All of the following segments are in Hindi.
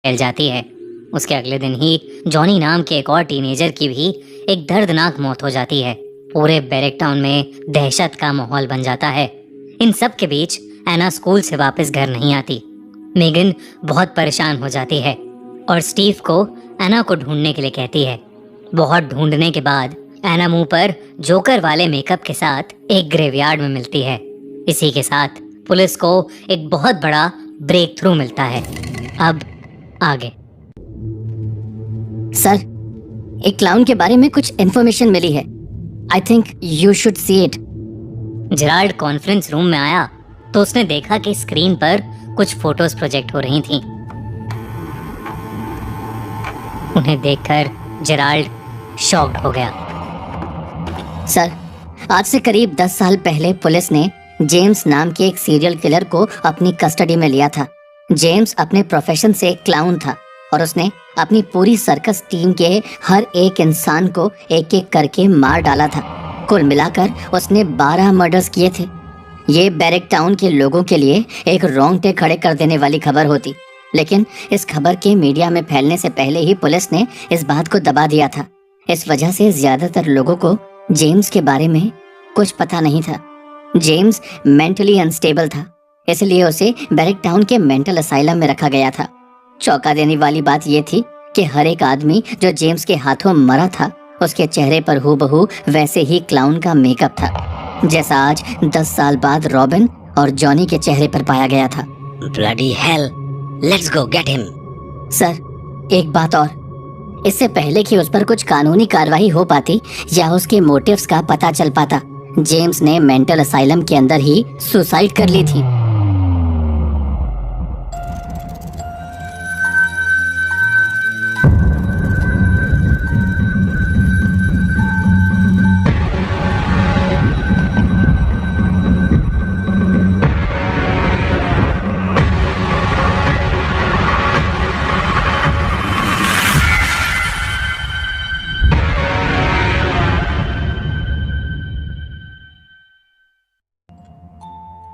फैल जाती है। उसके अगले दिन ही जॉनी नाम के एक और टीनेजर की भी एक दर्दनाक मौत हो जाती है। पूरे बैरेक टाउन में दहशत का माहौल बन जाता है। इन सब के बीच एना स्कूल से वापस घर नहीं आती। मेगन बहुत परेशान हो जाती है और स्टीव को एना को ढूंढने के लिए कहती है। बहुत ढूंढने के बाद एना मुंह पर जोकर वाले मेकअप के साथ एक ग्रेवयार्ड में मिलती है। इसी के साथ पुलिस को एक बहुत बड़ा ब्रेक थ्रू मिलता है। अब आगे। सर, एक क्लाउन के बारे में कुछ इन्फॉर्मेशन मिली है। I think you should see it. Gerald conference room में आया तो उसने देखा कि स्क्रीन पर कुछ फोटोज प्रोजेक्ट हो रही थीं। उन्हें देखकर जेराल्ड शॉक्ड हो गया। सर, आज से करीब 10 साल पहले पुलिस ने जेम्स नाम के एक सीरियल किलर को अपनी कस्टडी में लिया था। जेम्स अपने प्रोफेशन से एक क्लाउन था और उसने अपनी पूरी सर्कस टीम के हर एक इंसान को एक एक करके मार डाला था। कुल मिलाकर उसने 12 मर्डर्स किए थे। ये बैरेक टाउन के लोगों के लिए एक रोंगटे खड़े कर देने वाली खबर होती, लेकिन इस खबर के मीडिया में फैलने से पहले ही पुलिस ने इस बात को दबा दिया था। इस वजह से ज्यादातर लोगों को जेम्स के बारे में कुछ पता नहीं था। जेम्स मेंटली अनस्टेबल था, इसलिए उसे बैरेक टाउन के मेंटल असाइलम में रखा गया था। चौंका देने वाली बात यह थी कि हर एक आदमी जो जेम्स के हाथों मरा था, उसके चेहरे पर हूबहू वैसे ही क्लाउन का मेकअप था, जैसा आज 10 साल बाद रॉबिन और जॉनी के चेहरे पर पाया गया था। Bloody hell, let's go get him. Sir, एक बात और, इससे पहले कि उस पर कुछ कानूनी कार्रवाई हो पाती या उसके मोटिव्स का पता चल पाता, जेम्स ने मेंटल असाइलम के अंदर ही सुसाइड कर ली थी।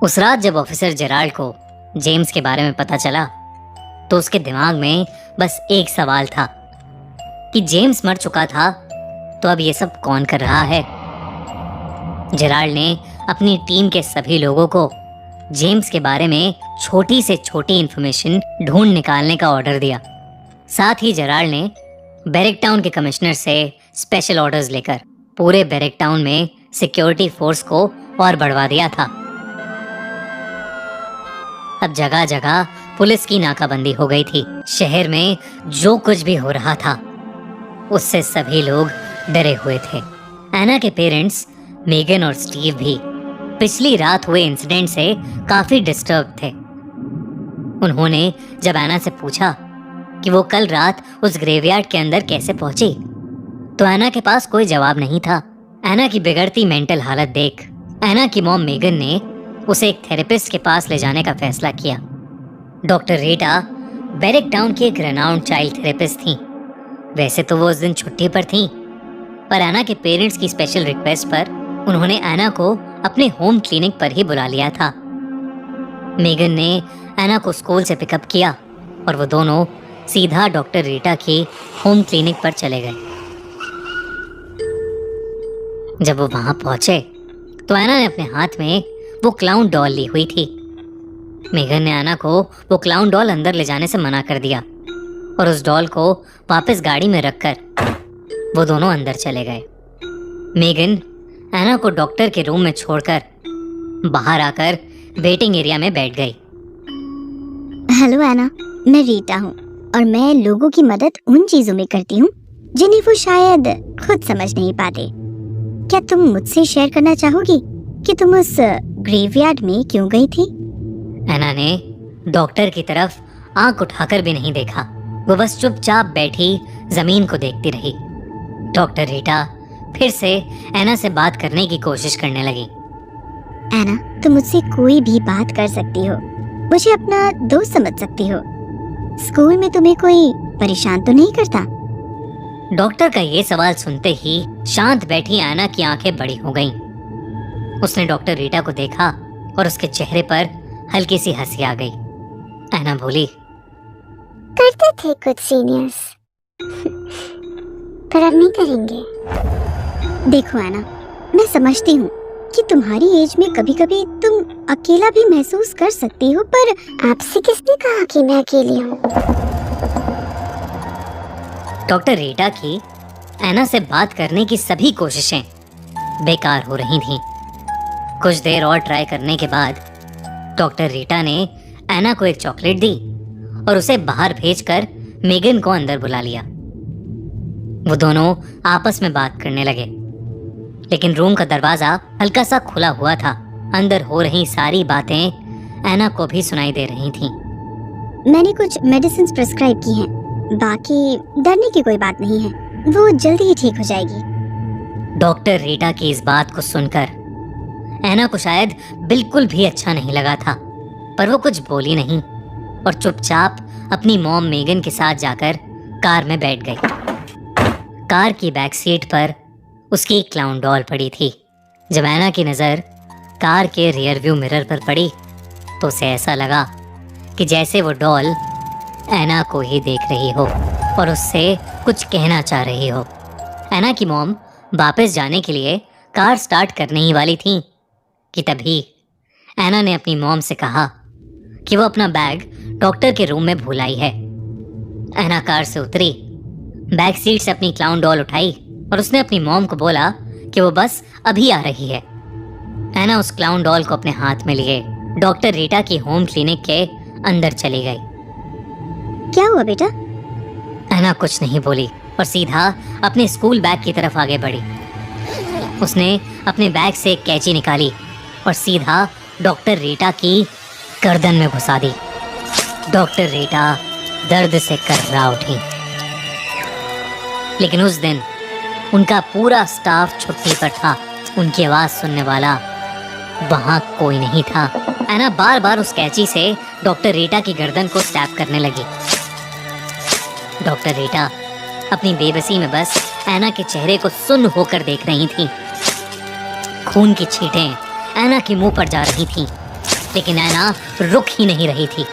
उस रात जब ऑफिसर जेराल्ड को जेम्स के बारे में पता चला तो उसके दिमाग में बस एक सवाल था कि जेम्स मर चुका था तो अब ये सब कौन कर रहा है। जेराल्ड ने अपनी टीम के सभी लोगों को जेम्स के बारे में छोटी से छोटी इंफॉर्मेशन ढूंढ निकालने का ऑर्डर दिया। साथ ही जेराल्ड ने बैरेक टाउन के कमिश्नर से स्पेशल ऑर्डर्स लेकर पूरे बैरेक टाउन में सिक्योरिटी फोर्स को और बढ़वा दिया था। अब जगह जगह पुलिस की नाकाबंदी हो गई थी। शहर में जो कुछ भी हो रहा था उससे सभी लोग डरे हुए थे। एना के पेरेंट्स मेगन और स्टीव भी पिछली रात हुए इंसिडेंट से काफी डिस्टर्ब थे। उन्होंने जब एना से पूछा कि वो कल रात उस ग्रेवयार्ड के अंदर कैसे पहुंची तो एना के पास कोई जवाब नहीं था। एना की बिगड़ती मेंटल हालत देख एना की मॉम मेगन ने उसे एक थेरेपिस्ट के पास ले जाने का फैसला किया। डॉक्टर रीटा बैरेक टाउन की एक रेनाउंड चाइल्ड थेरेपिस्ट थी। वैसे तो वो उस दिन छुट्टी पर थी, पर एना के पेरेंट्स की स्पेशल रिक्वेस्ट पर उन्होंने एना को अपने होम क्लिनिक पर ही बुला लिया था। मेगन ने एना को स्कूल से पिकअप किया और वो दोनों सीधा डॉक्टर रीटा की होम क्लिनिक पर चले गए। जब वो वहां पहुंचे तो एना ने अपने हाथ में वो क्लाउन डॉल ली हुई थी। मेगन ने एना को वो क्लाउन डॉल अंदर ले जाने से मना कर दिया और उस डॉल को वापस गाड़ी में रखकर वो दोनों अंदर चले गए। मेगन एना को डॉक्टर के रूम में छोड़कर बाहर आकर वेटिंग एरिया में बैठ गई। हेलो एना, मैं रीटा हूँ और मैं लोगों की मदद उन चीजों में करती हूँ जिन्हें वो शायद खुद समझ नहीं पाते। क्या तुम मुझसे शेयर करना चाहोगी कि तुम उस ग्रेवयार्ड में क्यों गई थी? एना ने डॉक्टर की तरफ आंख उठाकर भी नहीं देखा। वो बस चुपचाप बैठी जमीन को देखती रही। डॉक्टर रीटा फिर से एना से बात करने की कोशिश करने लगी। एना, तुम मुझसे कोई भी बात कर सकती हो, मुझे अपना दोस्त समझ सकती हो। स्कूल में तुम्हें कोई परेशान तो नहीं करता? डॉक्टर का ये सवाल सुनते ही शांत बैठी एना की आंखें बड़ी हो गईं। उसने डॉक्टर रीटा को देखा और उसके चेहरे पर हल्की सी हंसी आ गई। एना बोली, करते थे कुछ सीनियर्स, पर अब नहीं करेंगे। देखो एना, मैं समझती हूँ कि तुम्हारी एज में कभी कभी तुम अकेला भी महसूस कर सकती हो, पर आपसे किसने कहा कि मैं अकेली हूँ? डॉक्टर रीटा की एना से बात करने की सभी कोशिशें बेकार हो रही थीं। कुछ देर और ट्राई करने के बाद डॉक्टर रीटा ने एना को एक चॉकलेट दी और उसे बाहर भेजकर मेगन को अंदर बुला लिया। वो दोनों आपस में बात करने लगे, लेकिन रूम का दरवाजा हल्का सा खुला हुआ था। अंदर हो रही सारी बातें एना को भी सुनाई दे रही थीं। मैंने कुछ मेडिसिन प्रिस्क्राइब की हैं। बाकी डरने की कोई बात नहीं है, वो जल्दी ही ठीक हो जाएगी। डॉक्टर रीटा की इस बात को सुनकर एना को शायद बिल्कुल भी अच्छा नहीं लगा था, पर वो कुछ बोली नहीं और चुपचाप अपनी मॉम मेगन के साथ जाकर कार में बैठ गई। कार की बैक सीट पर उसकी एक क्लाउन डॉल पड़ी थी। जब एना की नज़र कार के रियर व्यू मिरर पर पड़ी तो उसे ऐसा लगा कि जैसे वो डॉल एना को ही देख रही हो और उससे कुछ कहना चाह रही हो। एना की मॉम वापस जाने के लिए कार स्टार्ट करने ही वाली थी कि तभी एना ने अपनी मॉम से कहा कि वो अपना बैग डॉक्टर के रूम में भूल आई है। एना कार से उतरी, बैक सीट से अपनी क्लाउन डॉल उठाई और उसने अपनी मॉम को बोला कि वो बस अभी आ रही है। एना उस क्लाउन डॉल को अपने हाथ में लिए डॉक्टर रीटा की होम क्लिनिक के अंदर चली गई। क्या हुआ बेटा? एना कुछ नहीं बोली और सीधा अपने स्कूल बैग की तरफ आगे बढ़ी। उसने अपने बैग से एक कैंची निकाली और सीधा डॉक्टर रीटा की गर्दन में घुसा दी। डॉक्टर रीटा दर्द से कर्रा उठी, लेकिन उस दिन उनका पूरा स्टाफ छुट्टी पर था। उनकी आवाज सुनने वाला वहां कोई नहीं था। एना बार बार उस कैंची से डॉक्टर रीटा की गर्दन को स्टैब करने लगी। डॉक्टर रीटा अपनी बेबसी में बस एना के चेहरे को सुन्न होकर देख रही थी। खून की छींटें एना के मुंह पर जा रही थीं, लेकिन एना रुक ही नहीं रही थी।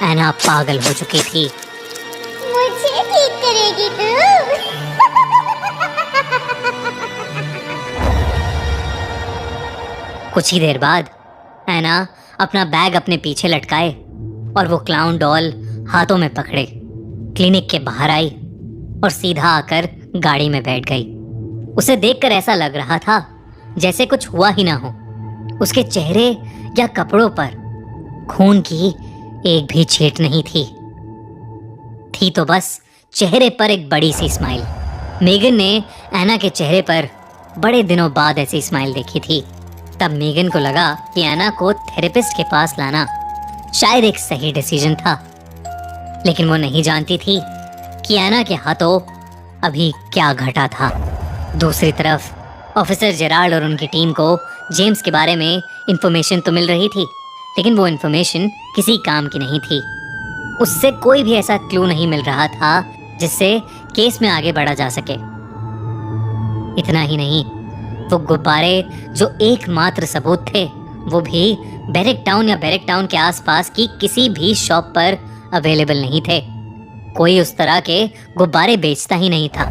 एना पागल हो चुकी थी। मुझे ठीक करेगी तू? कुछ ही देर बाद एना अपना बैग अपने पीछे लटकाए और वो क्लाउन डॉल हाथों में पकड़े क्लिनिक के बाहर आई और सीधा आकर गाड़ी में बैठ गई। उसे देखकर ऐसा लग रहा था जैसे कुछ हुआ ही ना हो। उसके चेहरे या कपड़ों पर खून की एक भी छींट नहीं थी तो बस चेहरे पर एक बड़ी सी स्माइल। मेगन ने एना के चेहरे पर बड़े दिनों बाद ऐसी स्माइल देखी थी। तब मेगन को लगा कि एना को थेरेपिस्ट के पास लाना शायद एक सही डिसीजन था, लेकिन वो नहीं जानती थी कि एना के हाथों अभी क्या घटा था। दूसरी तरफ ऑफिसर जेराल्ड और उनकी टीम को जेम्स के बारे में इंफॉर्मेशन तो मिल रही थी, लेकिन वो इंफॉर्मेशन किसी काम की नहीं थी। उससे कोई भी ऐसा क्लू नहीं मिल रहा था जिससे केस में आगे बढ़ा जा सके। इतना ही नहीं, वो गुब्बारे जो एकमात्र सबूत थे वो भी बैरक टाउन या बैरक टाउन के आसपास की किसी भी शॉप पर अवेलेबल नहीं थे। कोई उस तरह के गुब्बारे बेचता ही नहीं था।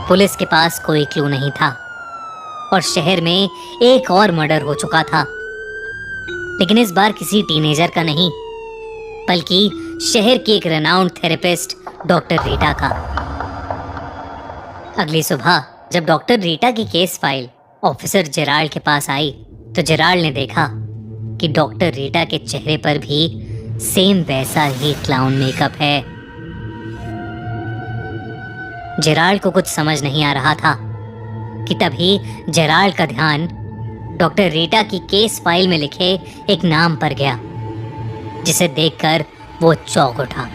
पुलिस के पास कोई क्लू नहीं था और शहर में एक और मर्डर हो चुका था, लेकिन इस बार किसी टीनेजर का नहीं, बल्कि शहर की एक रेनाउंड थेरेपिस्ट डॉक्टर रीटा का। अगली सुबह जब डॉक्टर रीटा की केस फाइल ऑफिसर जेराल्ड के पास आई तो जेराल्ड ने देखा कि डॉक्टर रीटा के चेहरे पर भी सेम वैसा ही क्लाउन मेकअप है। जेराल्ड को कुछ समझ नहीं आ रहा था कि तभी जेराल्ड का ध्यान डॉक्टर रीटा की केस फाइल में लिखे एक नाम पर गया, जिसे देखकर वो चौंक उठा।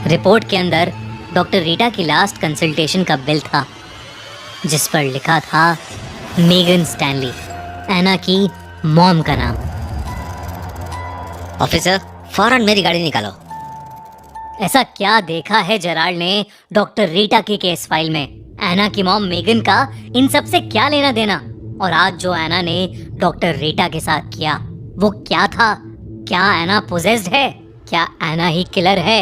रिपोर्ट के अंदर डॉक्टर रीटा की लास्ट कंसल्टेशन का बिल था, जिस पर लिखा था मेगन स्टैनली, एना की मॉम का नाम। ऑफिसर, फौरन मेरी गाड़ी निकालो। ऐसा क्या देखा है जेराल्ड ने डॉक्टर रीटा की केस फाइल में? एना की मॉम मेगन का इन सब से क्या लेना देना? और आज जो एना ने डॉक्टर रीटा के साथ किया वो क्या था? क्या एना पोजेस्ड है? क्या एना ही किलर है?